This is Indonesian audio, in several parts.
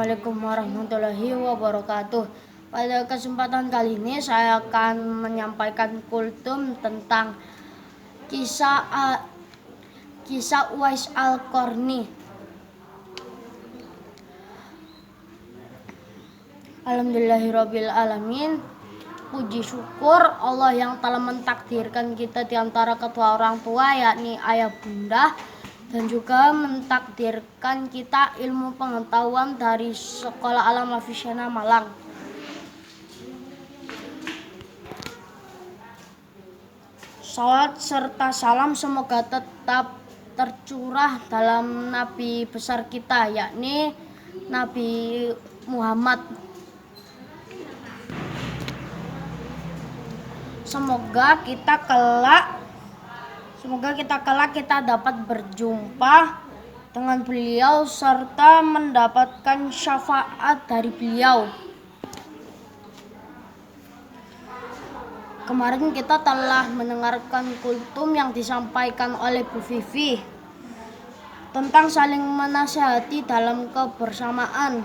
Assalamualaikum warahmatullahi wabarakatuh. Pada kesempatan kali ini saya akan menyampaikan kultum tentang kisah Uwais Al-Qarni. Alhamdulillahirabbil alamin. Puji syukur Allah yang telah mentakdirkan kita di antara kedua orang tua, yakni ayah bunda, dan juga mentakdirkan kita ilmu pengetahuan dari Sekolah Alam Afisyana Malang. Salawat serta salam semoga tetap tercurah dalam Nabi besar kita, yakni Nabi Muhammad. Semoga kita kelak kita dapat berjumpa dengan beliau serta mendapatkan syafaat dari beliau. Kemarin kita telah mendengarkan kultum yang disampaikan oleh Bu Vivi tentang saling menasihati dalam kebersamaan.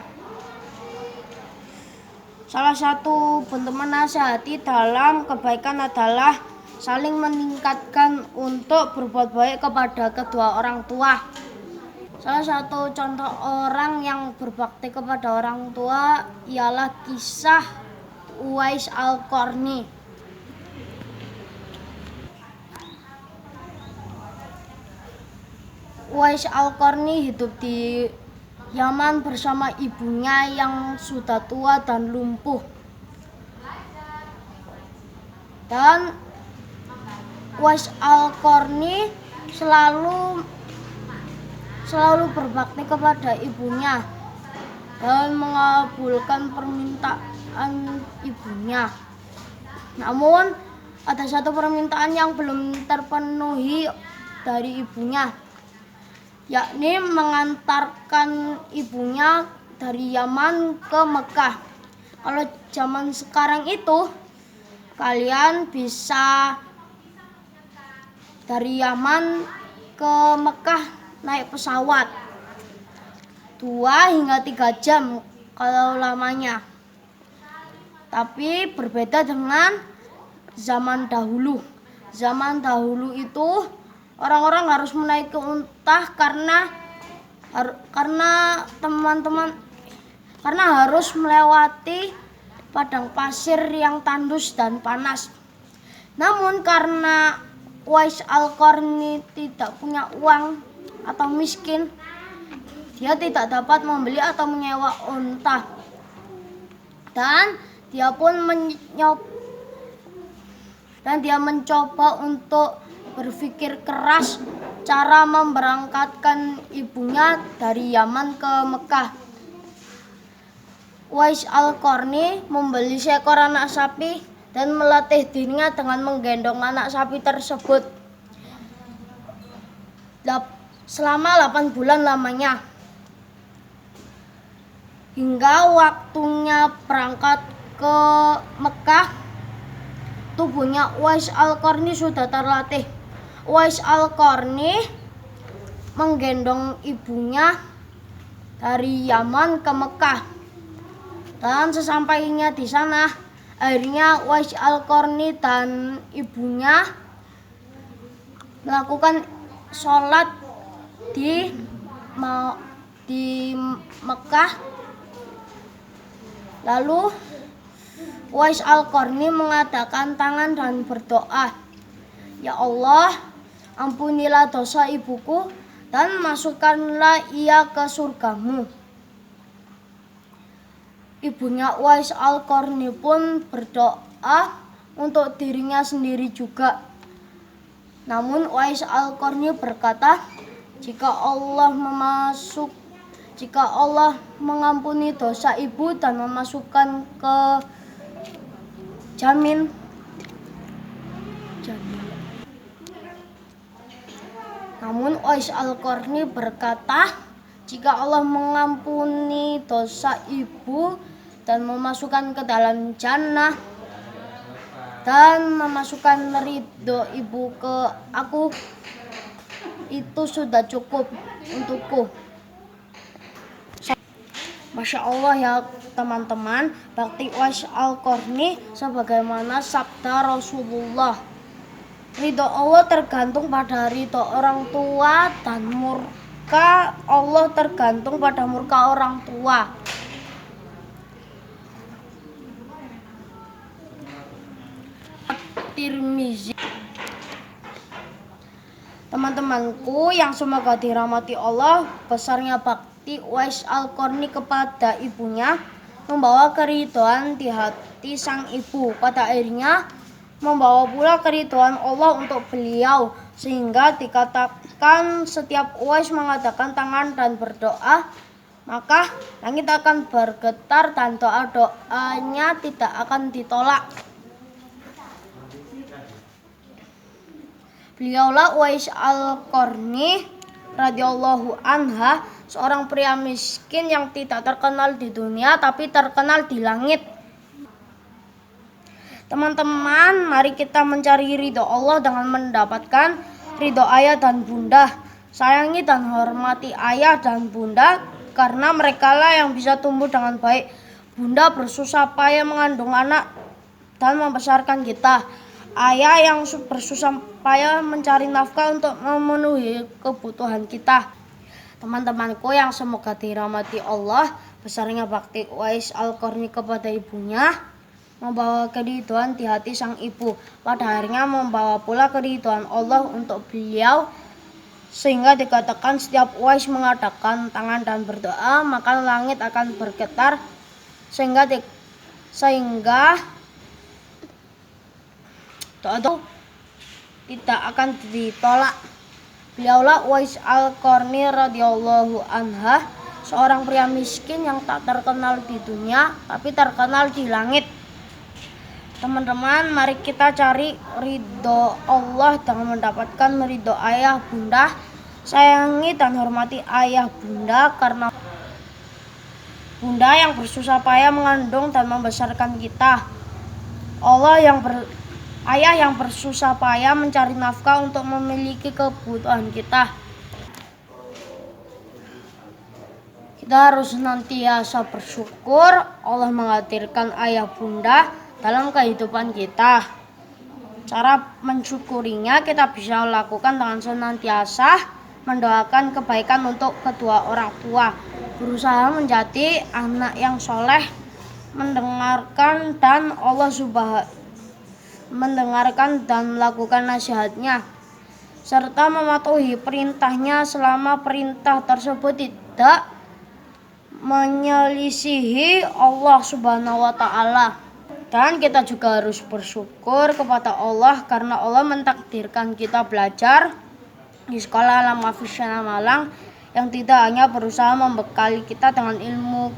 Salah satu bentuk menasihati dalam kebaikan adalah saling meningkatkan untuk berbuat baik kepada kedua orang tua. Salah satu contoh orang yang berbakti kepada orang tua ialah kisah Uwais Al-Qarni. Uwais Al-Qarni hidup di Yaman bersama ibunya yang sudah tua dan lumpuh. Dan Uwais Al-Qarni selalu berbakti kepada ibunya dan mengabulkan permintaan ibunya. Namun ada satu permintaan yang belum terpenuhi dari ibunya, yakni mengantarkan ibunya dari Yaman ke Mekah. Kalau zaman sekarang itu kalian bisa dari Yaman ke Mekah naik pesawat 2 hingga 3 jam kalau lamanya. Tapi berbeda dengan zaman dahulu. Zaman dahulu itu orang-orang harus menaiki unta karena harus melewati padang pasir yang tandus dan panas. Namun karena Uwais Al-Qarni tidak punya uang atau miskin, dia tidak dapat membeli atau menyewa unta. Dan dia mencoba untuk berpikir keras cara memberangkatkan ibunya dari Yaman ke Mekah. Uwais Al-Qarni membeli seekor anak sapi dan melatih dirinya dengan menggendong anak sapi tersebut selama 8 bulan lamanya. Hingga waktunya berangkat ke Mekah, tubuhnya Uwais Al-Qarni sudah terlatih. Uwais Al-Qarni menggendong ibunya dari Yaman ke Mekah. Dan sesampainya di sana, akhirnya Uwais Al-Qarni dan ibunya melakukan sholat di Mekah. Lalu Uwais Al-Qarni mengadakan tangan dan berdoa, "Ya Allah, ampunilah dosa ibuku dan masukkanlah ia ke surgamu." Ibunya Uwais Al-Qarni pun berdoa untuk dirinya sendiri juga. Namun Uwais Al-Qarni berkata, jika Allah mengampuni dosa ibu dan memasukkan ke jamin. Namun Uwais Al-Qarni berkata, jika Allah mengampuni dosa ibu dan memasukkan ke dalam jannah dan memasukkan ridho ibu ke aku, itu sudah cukup untukku. Masya Allah ya teman-teman, bakti Uwais Al-Qarni sebagaimana sabda Rasulullah. Ridho Allah tergantung pada ridho orang tua dan murka Allah tergantung pada murka orang tua. Tirmizi. Teman-temanku yang semoga dirahmati Allah, besarnya bakti Uwais Al-Qarni kepada ibunya membawa keridhaan di hati sang ibu. Pada akhirnya membawa pula keridhaan Allah untuk beliau, sehingga dikatakan setiap Uwais mengadakan tangan dan berdoa, maka langit akan bergetar dan doa-doanya tidak akan ditolak. Beliaulah Uwais Al-Qarni radhiyallahu anha, seorang pria miskin yang tidak terkenal di dunia tapi terkenal di langit. Teman-teman, mari kita mencari ridho Allah dengan mendapatkan ridho ayah dan bunda. Sayangi dan hormati ayah dan bunda karena merekalah yang bisa tumbuh dengan baik. Bunda bersusah payah mengandung anak dan membesarkan kita. Ayah yang bersusah payah mencari nafkah untuk memenuhi kebutuhan kita. Teman-temanku yang semoga dirahmati Allah, besarnya bakti Uwais Al-Qarni kepada ibunya membawa keridhaan di hati sang ibu. Pada akhirnya membawa pula keridhaan Allah untuk beliau, sehingga dikatakan setiap Uwais mengadakan tangan dan berdoa, maka langit akan bergetar sehingga doa tidak akan ditolak. Beliaulah Uwais Al-Qarni radhiyallahu anha, seorang pria miskin yang tak terkenal di dunia tapi terkenal di langit. Teman-teman, mari kita cari ridho Allah dengan mendapatkan ridho ayah bunda. Sayangi dan hormati ayah bunda karena bunda yang bersusah payah mengandung dan membesarkan kita. Ayah yang bersusah payah mencari nafkah untuk memiliki kebutuhan kita. Kita harus senantiasa bersyukur Allah menghadirkan ayah bunda dalam kehidupan kita. Cara mensyukurinya kita bisa lakukan dengan senantiasa mendoakan kebaikan untuk kedua orang tua, berusaha menjadi anak yang soleh, mendengarkan dan melakukan nasihatnya, serta mematuhi perintahnya selama perintah tersebut tidak menyelisihi Allah Subhanahu wa Ta'ala. Dan kita juga harus bersyukur kepada Allah karena Allah mentakdirkan kita belajar di sekolah Alam Afisana Malang yang tidak hanya berusaha membekali kita dengan ilmu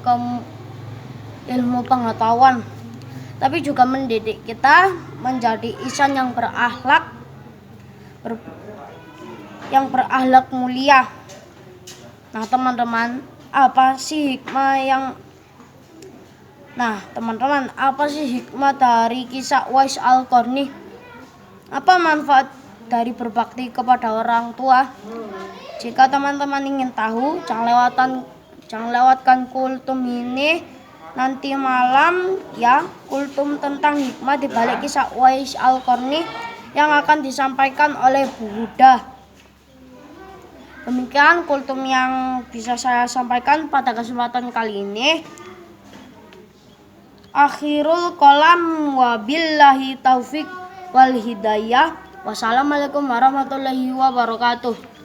pengetahuan, tapi juga mendidik kita menjadi insan yang berakhlak mulia. Nah, teman-teman, apa sih hikmah dari kisah Uwais Al-Qarni? Apa manfaat dari berbakti kepada orang tua? Jika teman-teman ingin tahu, jangan lewatkan kultum ini nanti malam ya, kultum tentang hikmah di balik kisah Uwais Al-Qarni yang akan disampaikan oleh Bu Huda. Demikian kultum yang bisa saya sampaikan pada kesempatan kali ini. Akhirul qalam wabillahi taufik wal hidayah. Wassalamualaikum warahmatullahi wabarakatuh.